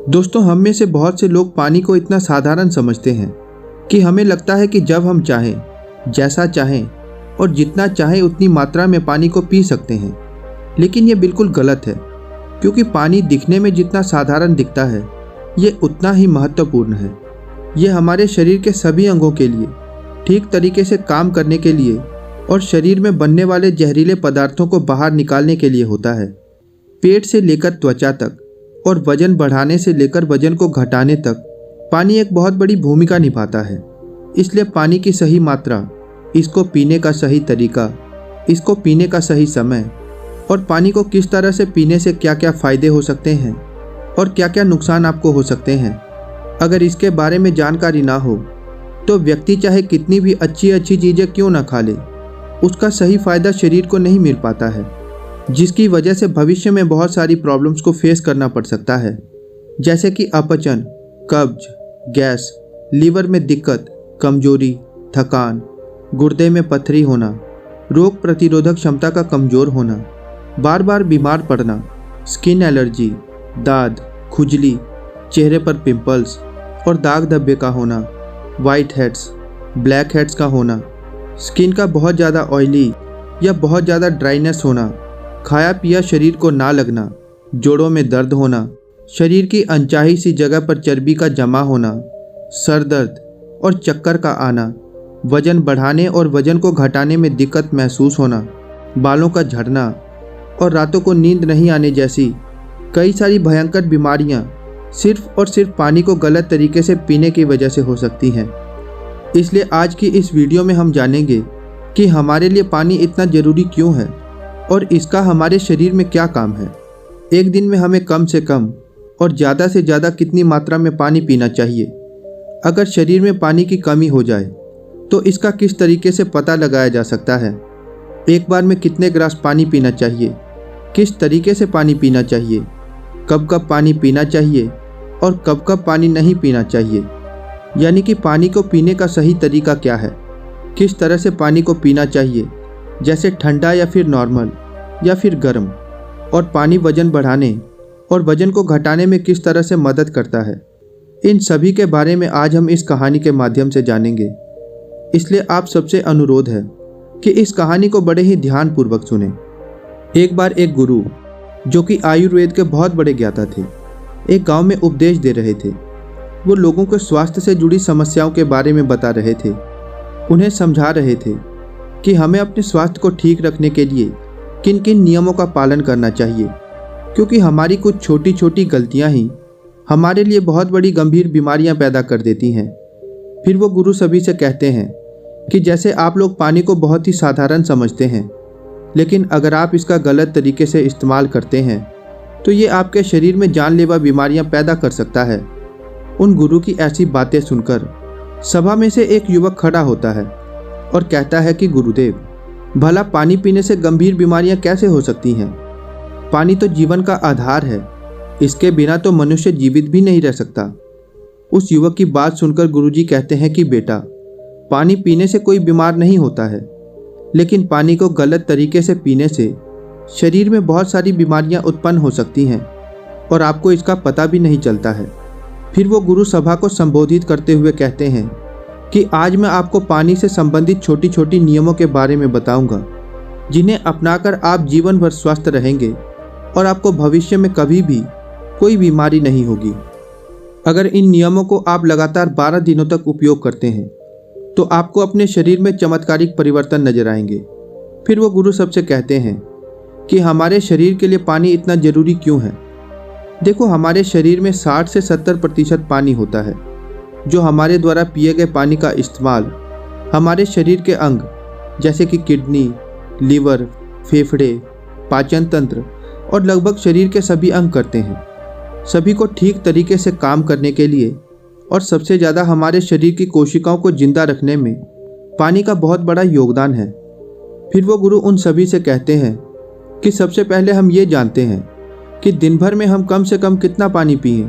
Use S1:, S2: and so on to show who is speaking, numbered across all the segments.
S1: दोस्तों, हम में से बहुत से लोग पानी को इतना साधारण समझते हैं कि हमें लगता है कि जब हम चाहें, जैसा चाहें और जितना चाहें उतनी मात्रा में पानी को पी सकते हैं। लेकिन ये बिल्कुल गलत है, क्योंकि पानी दिखने में जितना साधारण दिखता है ये उतना ही महत्वपूर्ण है। ये हमारे शरीर के सभी अंगों के लिए ठीक तरीके से काम करने के लिए और शरीर में बनने वाले जहरीले पदार्थों को बाहर निकालने के लिए होता है। पेट से लेकर त्वचा तक और वजन बढ़ाने से लेकर वजन को घटाने तक पानी एक बहुत बड़ी भूमिका निभाता है। इसलिए पानी की सही मात्रा, इसको पीने का सही तरीका, इसको पीने का सही समय और पानी को किस तरह से पीने से क्या क्या फ़ायदे हो सकते हैं और क्या क्या नुकसान आपको हो सकते हैं, अगर इसके बारे में जानकारी ना हो तो व्यक्ति चाहे कितनी भी अच्छी अच्छी चीज़ें क्यों ना खा ले, उसका सही फ़ायदा शरीर को नहीं मिल पाता है, जिसकी वजह से भविष्य में बहुत सारी प्रॉब्लम्स को फेस करना पड़ सकता है, जैसे कि अपचन, कब्ज, गैस, लीवर में दिक्कत, कमजोरी, थकान, गुर्दे में पथरी होना, रोग प्रतिरोधक क्षमता का कमज़ोर होना, बार बार बीमार पड़ना, स्किन एलर्जी, दाद, खुजली, चेहरे पर पिंपल्स और दाग धब्बे का होना, वाइट हेड्स, ब्लैक हेड्स का होना, स्किन का बहुत ज़्यादा ऑयली या बहुत ज़्यादा ड्राइनेस होना, खाया पिया शरीर को ना लगना, जोड़ों में दर्द होना, शरीर की अनचाही सी जगह पर चर्बी का जमा होना, सर दर्द और चक्कर का आना, वजन बढ़ाने और वजन को घटाने में दिक्कत महसूस होना, बालों का झड़ना और रातों को नींद नहीं आने जैसी कई सारी भयंकर बीमारियां सिर्फ और सिर्फ पानी को गलत तरीके से पीने की वजह से हो सकती हैं। इसलिए आज की इस वीडियो में हम जानेंगे कि हमारे लिए पानी इतना ज़रूरी क्यों है और इसका हमारे शरीर में क्या काम है। एक दिन में हमें कम से कम और ज़्यादा से ज़्यादा कितनी मात्रा में पानी पीना चाहिए। अगर शरीर में पानी की कमी हो जाए तो इसका किस तरीके से पता लगाया जा सकता है। एक बार में कितने गिलास पानी पीना चाहिए, किस तरीके से पानी पीना चाहिए, कब कब पानी पीना चाहिए और कब कब पानी नहीं पीना चाहिए, यानी कि पानी को पीने का सही तरीका क्या है, किस तरह से पानी को पीना चाहिए, जैसे ठंडा या फिर नॉर्मल या फिर गर्म, और पानी वजन बढ़ाने और वजन को घटाने में किस तरह से मदद करता है। इन सभी के बारे में आज हम इस कहानी के माध्यम से जानेंगे। इसलिए आप सबसे अनुरोध है कि इस कहानी को बड़े ही ध्यानपूर्वक सुनें। एक बार एक गुरु, जो कि आयुर्वेद के बहुत बड़े ज्ञाता थे, एक गांव में उपदेश दे रहे थे। वो लोगों को स्वास्थ्य से जुड़ी समस्याओं के बारे में बता रहे थे, उन्हें समझा रहे थे कि हमें अपने स्वास्थ्य को ठीक रखने के लिए किन किन नियमों का पालन करना चाहिए, क्योंकि हमारी कुछ छोटी छोटी गलतियां ही हमारे लिए बहुत बड़ी गंभीर बीमारियां पैदा कर देती हैं। फिर वो गुरु सभी से कहते हैं कि जैसे आप लोग पानी को बहुत ही साधारण समझते हैं, लेकिन अगर आप इसका गलत तरीके से इस्तेमाल करते हैं तो ये आपके शरीर में जानलेवा बीमारियां पैदा कर सकता है। उन गुरु की ऐसी बातें सुनकर सभा में से एक युवक खड़ा होता है और कहता है कि गुरुदेव, भला पानी पीने से गंभीर बीमारियां कैसे हो सकती हैं? पानी तो जीवन का आधार है, इसके बिना तो मनुष्य जीवित भी नहीं रह सकता। उस युवक की बात सुनकर गुरुजी कहते हैं कि बेटा, पानी पीने से कोई बीमार नहीं होता है, लेकिन पानी को गलत तरीके से पीने से शरीर में बहुत सारी बीमारियां उत्पन्न हो सकती हैं और आपको इसका पता भी नहीं चलता है। फिर वो गुरु सभा को संबोधित करते हुए कहते हैं कि आज मैं आपको पानी से संबंधित छोटी छोटी नियमों के बारे में बताऊंगा, जिन्हें अपनाकर आप जीवन भर स्वस्थ रहेंगे और आपको भविष्य में कभी भी कोई बीमारी नहीं होगी। अगर इन नियमों को आप लगातार 12 दिनों तक उपयोग करते हैं तो आपको अपने शरीर में चमत्कारिक परिवर्तन नजर आएंगे। फिर वो गुरु सबसे कहते हैं कि हमारे शरीर के लिए पानी इतना ज़रूरी क्यों है। देखो, हमारे शरीर में 60 से 70% पानी होता है। जो हमारे द्वारा पिए गए पानी का इस्तेमाल हमारे शरीर के अंग जैसे कि किडनी, लीवर, फेफड़े, पाचन तंत्र और लगभग शरीर के सभी अंग करते हैं। सभी को ठीक तरीके से काम करने के लिए और सबसे ज़्यादा हमारे शरीर की कोशिकाओं को जिंदा रखने में पानी का बहुत बड़ा योगदान है। फिर वो गुरु उन सभी से कहते हैं कि सबसे पहले हम ये जानते हैं कि दिन भर में हम कम से कम कितना पानी पिएं,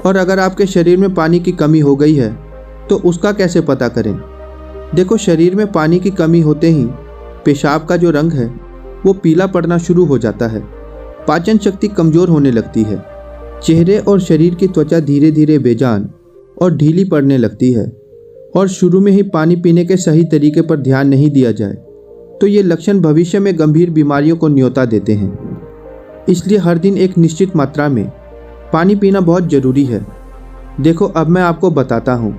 S1: और अगर आपके शरीर में पानी की कमी हो गई है तो उसका कैसे पता करें। देखो, शरीर में पानी की कमी होते ही पेशाब का जो रंग है वो पीला पड़ना शुरू हो जाता है, पाचन शक्ति कमज़ोर होने लगती है, चेहरे और शरीर की त्वचा धीरे धीरे बेजान और ढीली पड़ने लगती है और शुरू में ही पानी पीने के सही तरीके पर ध्यान नहीं दिया जाए तो ये लक्षण भविष्य में गंभीर बीमारियों को न्योता देते हैं। इसलिए हर दिन एक निश्चित मात्रा में पानी पीना बहुत ज़रूरी है। देखो, अब मैं आपको बताता हूँ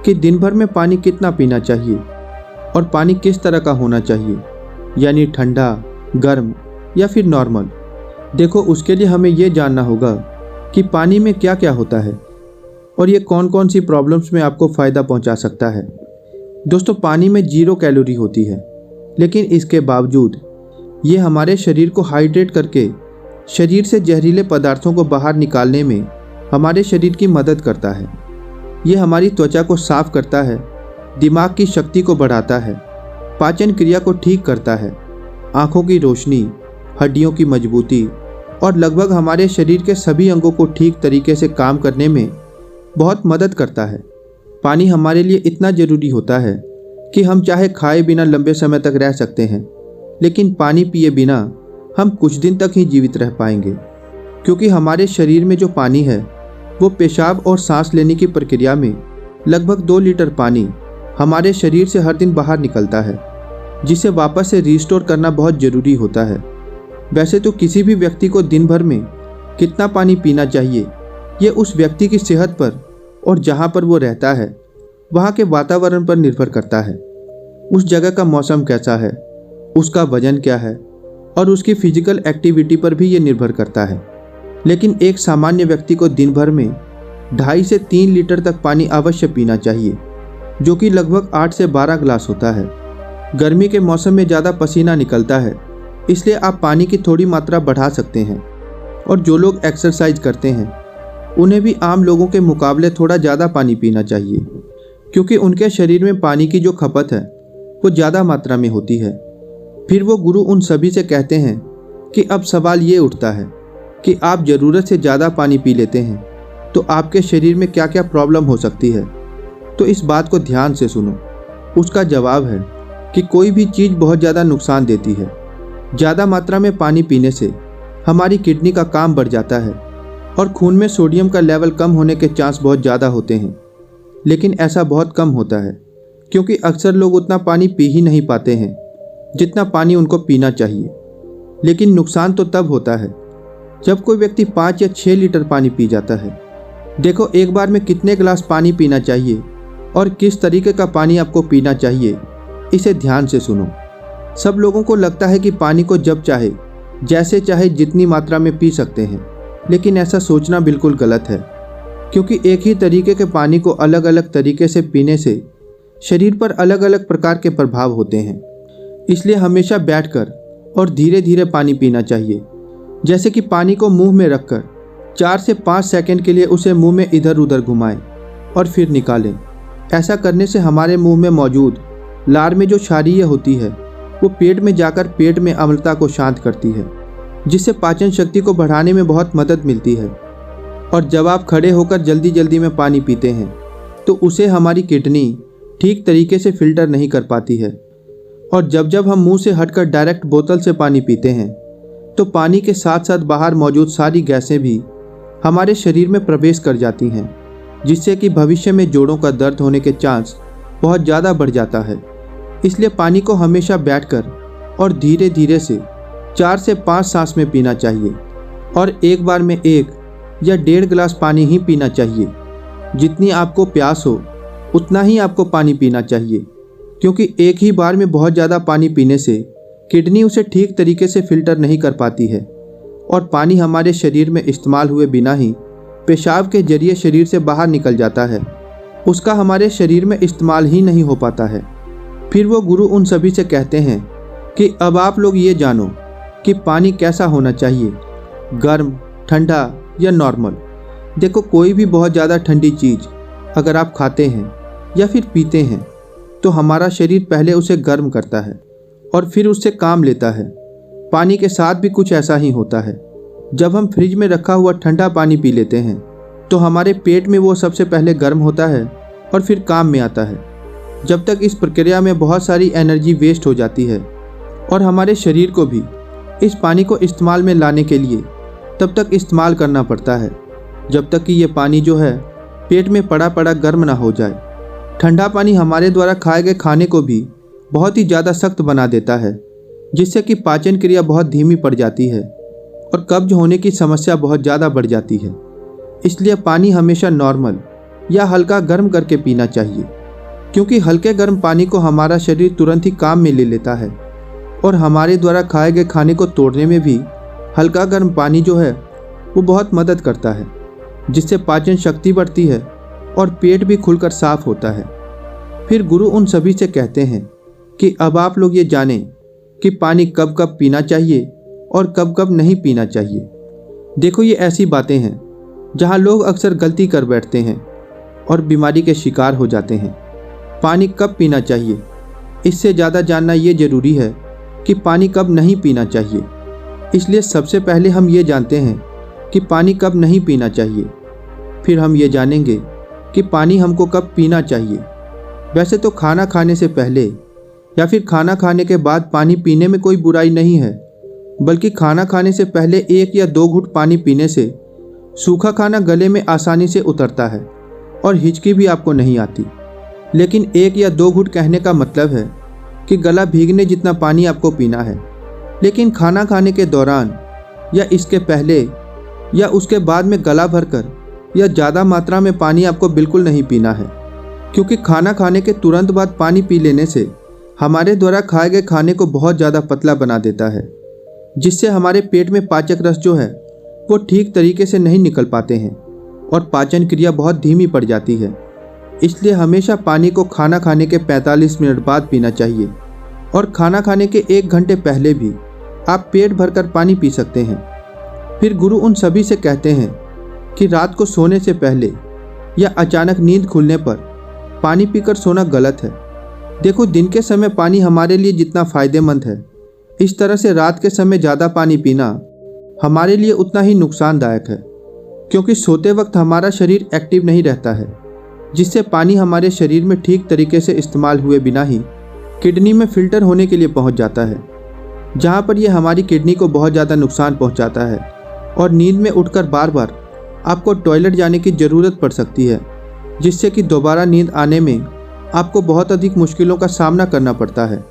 S1: कि दिन भर में पानी कितना पीना चाहिए और पानी किस तरह का होना चाहिए, यानी ठंडा, गर्म या फिर नॉर्मल। देखो, उसके लिए हमें ये जानना होगा कि पानी में क्या क्या होता है और ये कौन कौन सी प्रॉब्लम्स में आपको फ़ायदा पहुंचा सकता है। दोस्तों, पानी में 0 कैलोरी होती है, लेकिन इसके बावजूद ये हमारे शरीर को हाइड्रेट करके शरीर से जहरीले पदार्थों को बाहर निकालने में हमारे शरीर की मदद करता है। ये हमारी त्वचा को साफ करता है, दिमाग की शक्ति को बढ़ाता है, पाचन क्रिया को ठीक करता है, आँखों की रोशनी, हड्डियों की मजबूती और लगभग हमारे शरीर के सभी अंगों को ठीक तरीके से काम करने में बहुत मदद करता है। पानी हमारे लिए इतना ज़रूरी होता है कि हम चाहे खाए बिना लंबे समय तक रह सकते हैं, लेकिन पानी पिए बिना हम कुछ दिन तक ही जीवित रह पाएंगे, क्योंकि हमारे शरीर में जो पानी है वो पेशाब और सांस लेने की प्रक्रिया में लगभग 2 लीटर पानी हमारे शरीर से हर दिन बाहर निकलता है, जिसे वापस से रिस्टोर करना बहुत ज़रूरी होता है। वैसे तो किसी भी व्यक्ति को दिन भर में कितना पानी पीना चाहिए ये उस व्यक्ति की सेहत पर और जहाँ पर वो रहता है वहाँ के वातावरण पर निर्भर करता है। उस जगह का मौसम कैसा है, उसका वजन क्या है और उसकी फिजिकल एक्टिविटी पर भी ये निर्भर करता है। लेकिन एक सामान्य व्यक्ति को दिन भर में 2.5 से 3 लीटर तक पानी अवश्य पीना चाहिए, जो कि लगभग 8 से 12 ग्लास होता है। गर्मी के मौसम में ज़्यादा पसीना निकलता है, इसलिए आप पानी की थोड़ी मात्रा बढ़ा सकते हैं। और जो लोग एक्सरसाइज करते हैं उन्हें भी आम लोगों के मुकाबले थोड़ा ज़्यादा पानी पीना चाहिए, क्योंकि उनके शरीर में पानी की जो खपत है वो ज़्यादा मात्रा में होती है। फिर वो गुरु उन सभी से कहते हैं कि अब सवाल ये उठता है कि आप ज़रूरत से ज़्यादा पानी पी लेते हैं तो आपके शरीर में क्या क्या प्रॉब्लम हो सकती है। तो इस बात को ध्यान से सुनो। उसका जवाब है कि कोई भी चीज़ बहुत ज़्यादा नुकसान देती है। ज़्यादा मात्रा में पानी पीने से हमारी किडनी का काम बढ़ जाता है और खून में सोडियम का लेवल कम होने के चांस बहुत ज़्यादा होते हैं। लेकिन ऐसा बहुत कम होता है, क्योंकि अक्सर लोग उतना पानी पी ही नहीं पाते हैं जितना पानी उनको पीना चाहिए। लेकिन नुकसान तो तब होता है जब कोई व्यक्ति 5 या 6 लीटर पानी पी जाता है। देखो, एक बार में कितने गिलास पानी पीना चाहिए और किस तरीके का पानी आपको पीना चाहिए, इसे ध्यान से सुनो। सब लोगों को लगता है कि पानी को जब चाहे, जैसे चाहे, जितनी मात्रा में पी सकते हैं, लेकिन ऐसा सोचना बिल्कुल गलत है, क्योंकि एक ही तरीके के पानी को अलग अलग तरीके से पीने से शरीर पर अलग अलग प्रकार के प्रभाव होते हैं। इसलिए हमेशा बैठकर और धीरे धीरे पानी पीना चाहिए। जैसे कि पानी को मुंह में रखकर 4 से 5 सेकंड के लिए उसे मुंह में इधर उधर घुमाएं और फिर निकालें। ऐसा करने से हमारे मुंह में मौजूद लार में जो क्षारीय होती है वो पेट में जाकर पेट में अम्लता को शांत करती है, जिससे पाचन शक्ति को बढ़ाने में बहुत मदद मिलती है। और जब आप खड़े होकर जल्दी जल्दी में पानी पीते हैं तो उसे हमारी किडनी ठीक तरीके से फिल्टर नहीं कर पाती है। और जब हम मुंह से हटकर डायरेक्ट बोतल से पानी पीते हैं तो पानी के साथ साथ बाहर मौजूद सारी गैसें भी हमारे शरीर में प्रवेश कर जाती हैं, जिससे कि भविष्य में जोड़ों का दर्द होने के चांस बहुत ज़्यादा बढ़ जाता है। इसलिए पानी को हमेशा बैठकर और धीरे धीरे से 4 से 5 सांस में पीना चाहिए और एक बार में 1 या 1.5 गिलास पानी ही पीना चाहिए। जितनी आपको प्यास हो उतना ही आपको पानी पीना चाहिए, क्योंकि एक ही बार में बहुत ज़्यादा पानी पीने से किडनी उसे ठीक तरीके से फिल्टर नहीं कर पाती है और पानी हमारे शरीर में इस्तेमाल हुए बिना ही पेशाब के जरिए शरीर से बाहर निकल जाता है। उसका हमारे शरीर में इस्तेमाल ही नहीं हो पाता है। फिर वो गुरु उन सभी से कहते हैं कि अब आप लोग ये जानो कि पानी कैसा होना चाहिए, गर्म, ठंडा या नॉर्मल। देखो, कोई भी बहुत ज़्यादा ठंडी चीज़ अगर आप खाते हैं या फिर पीते हैं तो हमारा शरीर पहले उसे गर्म करता है और फिर उससे काम लेता है। पानी के साथ भी कुछ ऐसा ही होता है। जब हम फ्रिज में रखा हुआ ठंडा पानी पी लेते हैं तो हमारे पेट में वो सबसे पहले गर्म होता है और फिर काम में आता है। जब तक इस प्रक्रिया में बहुत सारी एनर्जी वेस्ट हो जाती है और हमारे शरीर को भी इस पानी को इस्तेमाल में लाने के लिए तब तक इस्तेमाल करना पड़ता है। जब तक कि ये पानी जो है पेट में पड़ा पड़ा गर्म ना हो जाए। ठंडा पानी हमारे द्वारा खाए गए खाने को भी बहुत ही ज़्यादा सख्त बना देता है, जिससे कि पाचन क्रिया बहुत धीमी पड़ जाती है और कब्ज होने की समस्या बहुत ज़्यादा बढ़ जाती है। इसलिए पानी हमेशा नॉर्मल या हल्का गर्म करके पीना चाहिए, क्योंकि हल्के गर्म पानी को हमारा शरीर तुरंत ही काम में ले लेता है और हमारे द्वारा खाए गए खाने को तोड़ने में भी हल्का गर्म पानी जो है वो बहुत मदद करता है, जिससे पाचन शक्ति बढ़ती है और पेट भी खुलकर साफ होता है। फिर गुरु उन सभी से कहते हैं कि अब आप लोग ये जानें कि पानी कब कब पीना चाहिए और कब कब नहीं पीना चाहिए। देखो, ये ऐसी बातें हैं जहाँ लोग अक्सर गलती कर बैठते हैं और बीमारी के शिकार हो जाते हैं। पानी कब पीना चाहिए, इससे ज़्यादा जानना ये ज़रूरी है कि पानी कब नहीं पीना चाहिए। इसलिए सबसे पहले हम ये जानते हैं कि पानी कब नहीं पीना चाहिए, फिर हम ये जानेंगे कि पानी हमको कब पीना चाहिए। वैसे तो खाना खाने से पहले या फिर खाना खाने के बाद पानी पीने में कोई बुराई नहीं है, बल्कि खाना खाने से पहले 1 या 2 घूंट पानी पीने से सूखा खाना गले में आसानी से उतरता है और हिचकी भी आपको नहीं आती। लेकिन 1 या 2 घूंट कहने का मतलब है कि गला भीगने जितना पानी आपको पीना है। लेकिन खाना खाने के दौरान या इसके पहले या उसके बाद में गला भरकर या ज़्यादा मात्रा में पानी आपको बिल्कुल नहीं पीना है, क्योंकि खाना खाने के तुरंत बाद पानी पी लेने से हमारे द्वारा खाए गए खाने को बहुत ज़्यादा पतला बना देता है, जिससे हमारे पेट में पाचक रस जो है वो ठीक तरीके से नहीं निकल पाते हैं और पाचन क्रिया बहुत धीमी पड़ जाती है। इसलिए हमेशा पानी को खाना खाने के 45 मिनट बाद पीना चाहिए और खाना खाने के 1 घंटे पहले भी आप पेट भरकर पानी पी सकते हैं। फिर गुरु उन सभी से कहते हैं कि रात को सोने से पहले या अचानक नींद खुलने पर पानी पीकर सोना गलत है। देखो, दिन के समय पानी हमारे लिए जितना फ़ायदेमंद है, इस तरह से रात के समय ज़्यादा पानी पीना हमारे लिए उतना ही नुकसानदायक है, क्योंकि सोते वक्त हमारा शरीर एक्टिव नहीं रहता है, जिससे पानी हमारे शरीर में ठीक तरीके से इस्तेमाल हुए बिना ही किडनी में फ़िल्टर होने के लिए पहुंच जाता है, जहां पर यह हमारी किडनी को बहुत ज़्यादा नुकसान पहुंचाता है और नींद में उठकर बार बार आपको टॉयलेट जाने की ज़रूरत पड़ सकती है, जिससे कि दोबारा नींद आने में आपको बहुत अधिक मुश्किलों का सामना करना पड़ता है।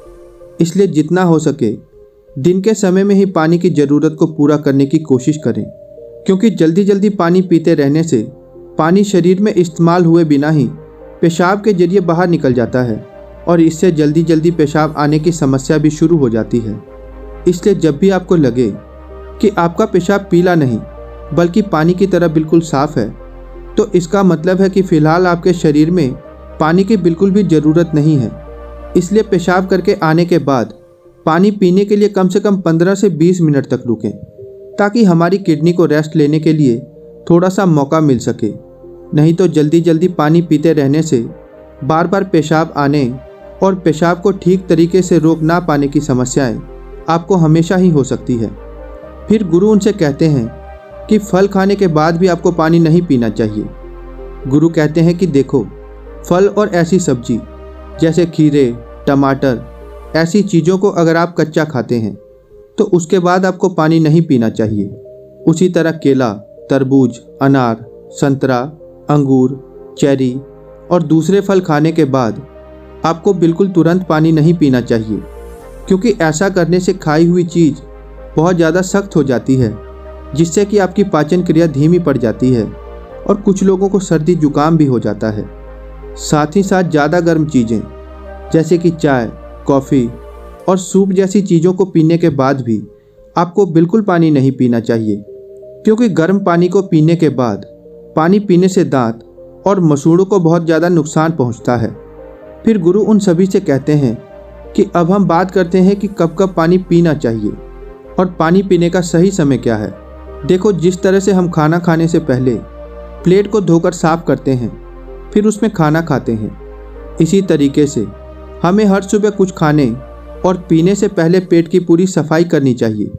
S1: इसलिए जितना हो सके दिन के समय में ही पानी की ज़रूरत को पूरा करने की कोशिश करें, क्योंकि जल्दी जल्दी पानी पीते रहने से पानी शरीर में इस्तेमाल हुए बिना ही पेशाब के जरिए बाहर निकल जाता है और इससे जल्दी जल्दी पेशाब आने की समस्या भी शुरू हो जाती है। इसलिए जब भी आपको लगे कि आपका पेशाब पीला नहीं बल्कि पानी की तरह बिल्कुल साफ़ है, तो इसका मतलब है कि फ़िलहाल आपके शरीर में पानी की बिल्कुल भी ज़रूरत नहीं है। इसलिए पेशाब करके आने के बाद पानी पीने के लिए कम से कम 15 से 20 मिनट तक रुकें, ताकि हमारी किडनी को रेस्ट लेने के लिए थोड़ा सा मौका मिल सके। नहीं तो जल्दी जल्दी पानी पीते रहने से बार बार पेशाब आने और पेशाब को ठीक तरीके से रोक ना पाने की समस्याएं आपको हमेशा ही हो सकती है। फिर गुरु उनसे कहते हैं कि फल खाने के बाद भी आपको पानी नहीं पीना चाहिए। गुरु कहते हैं कि देखो, फल और ऐसी सब्जी जैसे खीरे, टमाटर, ऐसी चीज़ों को अगर आप कच्चा खाते हैं तो उसके बाद आपको पानी नहीं पीना चाहिए। उसी तरह केला, तरबूज, अनार, संतरा, अंगूर, चेरी और दूसरे फल खाने के बाद आपको बिल्कुल तुरंत पानी नहीं पीना चाहिए, क्योंकि ऐसा करने से खाई हुई चीज़ बहुत ज़्यादा सख्त हो जाती है, जिससे कि आपकी पाचन क्रिया धीमी पड़ जाती है और कुछ लोगों को सर्दी जुकाम भी हो जाता है। साथ ही साथ ज़्यादा गर्म चीज़ें जैसे कि चाय, कॉफ़ी और सूप जैसी चीज़ों को पीने के बाद भी आपको बिल्कुल पानी नहीं पीना चाहिए, क्योंकि गर्म पानी को पीने के बाद पानी पीने से दांत और मसूड़ों को बहुत ज़्यादा नुकसान पहुंचता है। फिर गुरु उन सभी से कहते हैं कि अब हम बात करते हैं कि कब कब पानी पीना चाहिए और पानी पीने का सही समय क्या है। देखो, जिस तरह से हम खाना खाने से पहले प्लेट को धोकर साफ करते हैं फिर उसमें खाना खाते हैं, इसी तरीके से हमें हर सुबह कुछ खाने और पीने से पहले पेट की पूरी सफाई करनी चाहिए,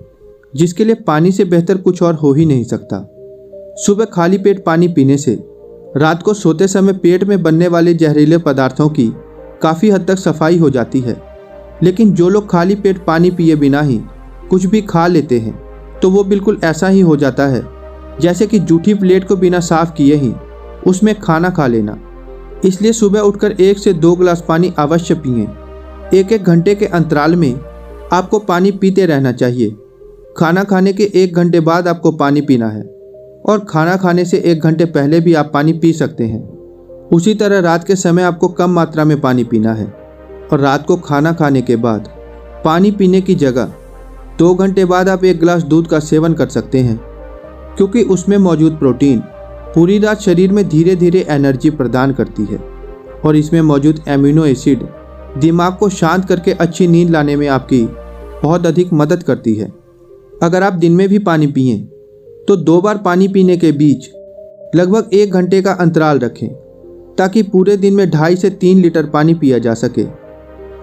S1: जिसके लिए पानी से बेहतर कुछ और हो ही नहीं सकता। सुबह खाली पेट पानी पीने से रात को सोते समय पेट में बनने वाले जहरीले पदार्थों की काफ़ी हद तक सफाई हो जाती है। लेकिन जो लोग खाली पेट पानी पिए बिना ही कुछ भी खा लेते हैं तो वो बिल्कुल ऐसा ही हो जाता है जैसे कि जूठी प्लेट को बिना साफ किए ही उसमें खाना खा लेना। इसलिए सुबह उठकर 1 से 2 गिलास पानी अवश्य पिएं। 1-1 घंटे के अंतराल में आपको पानी पीते रहना चाहिए। खाना खाने के 1 घंटे बाद आपको पानी पीना है और खाना खाने से 1 घंटे पहले भी आप पानी पी सकते हैं। उसी तरह रात के समय आपको कम मात्रा में पानी पीना है और रात को खाना खाने के बाद पानी पीने की जगह 2 घंटे बाद आप 1 गिलास दूध का सेवन कर सकते हैं, क्योंकि उसमें मौजूद प्रोटीन पूरी रात शरीर में धीरे धीरे एनर्जी प्रदान करती है और इसमें मौजूद एमिनो एसिड दिमाग को शांत करके अच्छी नींद लाने में आपकी बहुत अधिक मदद करती है। अगर आप दिन में भी पानी पिएं तो 2 बार पानी पीने के बीच लगभग 1 घंटे का अंतराल रखें, ताकि पूरे दिन में 2.5 से 3 लीटर पानी पिया जा सके।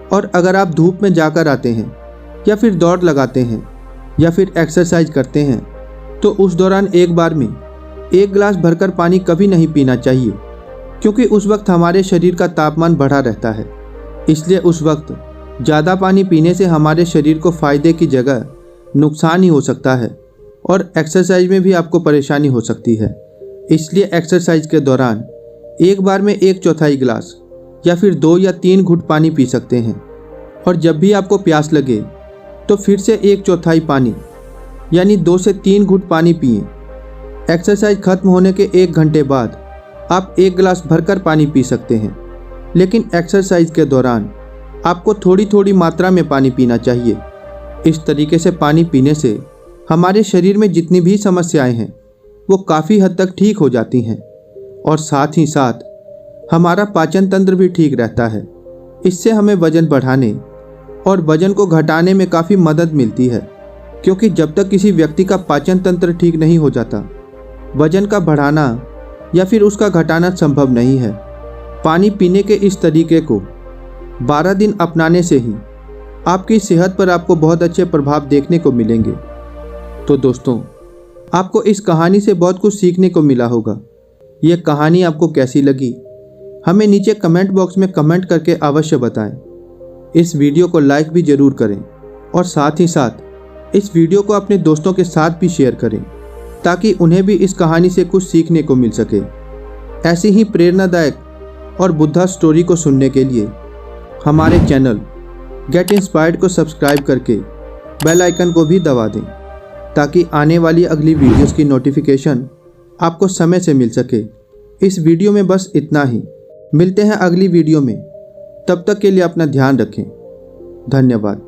S1: और अगर आप धूप में जाकर आते हैं या फिर दौड़ लगाते हैं या फिर एक्सरसाइज करते हैं तो उस दौरान एक बार में 1 गिलास भरकर पानी कभी नहीं पीना चाहिए, क्योंकि उस वक्त हमारे शरीर का तापमान बढ़ा रहता है। इसलिए उस वक्त ज़्यादा पानी पीने से हमारे शरीर को फ़ायदे की जगह नुकसान ही हो सकता है और एक्सरसाइज में भी आपको परेशानी हो सकती है। इसलिए एक्सरसाइज के दौरान एक बार में 1/4 गिलास या फिर 2 या 3 घूंट पानी पी सकते हैं और जब भी आपको प्यास लगे तो फिर से 1/4 पानी यानी 2 से 3 घूंट पानी पिएं। एक्सरसाइज खत्म होने के 1 घंटे बाद आप 1 गिलास भरकर पानी पी सकते हैं, लेकिन एक्सरसाइज के दौरान आपको थोड़ी थोड़ी मात्रा में पानी पीना चाहिए। इस तरीके से पानी पीने से हमारे शरीर में जितनी भी समस्याएं हैं वो काफ़ी हद तक ठीक हो जाती हैं और साथ ही साथ हमारा पाचन तंत्र भी ठीक रहता है। इससे हमें वजन बढ़ाने और वजन को घटाने में काफ़ी मदद मिलती है, क्योंकि जब तक किसी व्यक्ति का पाचन तंत्र ठीक नहीं हो जाता वजन का बढ़ाना या फिर उसका घटाना संभव नहीं है। पानी पीने के इस तरीके को 12 दिन अपनाने से ही आपकी सेहत पर आपको बहुत अच्छे प्रभाव देखने को मिलेंगे। तो दोस्तों, आपको इस कहानी से बहुत कुछ सीखने को मिला होगा। ये कहानी आपको कैसी लगी हमें नीचे कमेंट बॉक्स में कमेंट करके अवश्य बताएं। इस वीडियो को लाइक भी ज़रूर करें और साथ ही साथ इस वीडियो को अपने दोस्तों के साथ भी शेयर करें, ताकि उन्हें भी इस कहानी से कुछ सीखने को मिल सके। ऐसी ही प्रेरणादायक और बुद्धा स्टोरी को सुनने के लिए हमारे चैनल गेट इंस्पायर्ड को सब्सक्राइब करके बेल आइकन को भी दबा दें, ताकि आने वाली अगली वीडियोस की नोटिफिकेशन आपको समय से मिल सके। इस वीडियो में बस इतना ही। मिलते हैं अगली वीडियो में। तब तक के लिए अपना ध्यान रखें। धन्यवाद।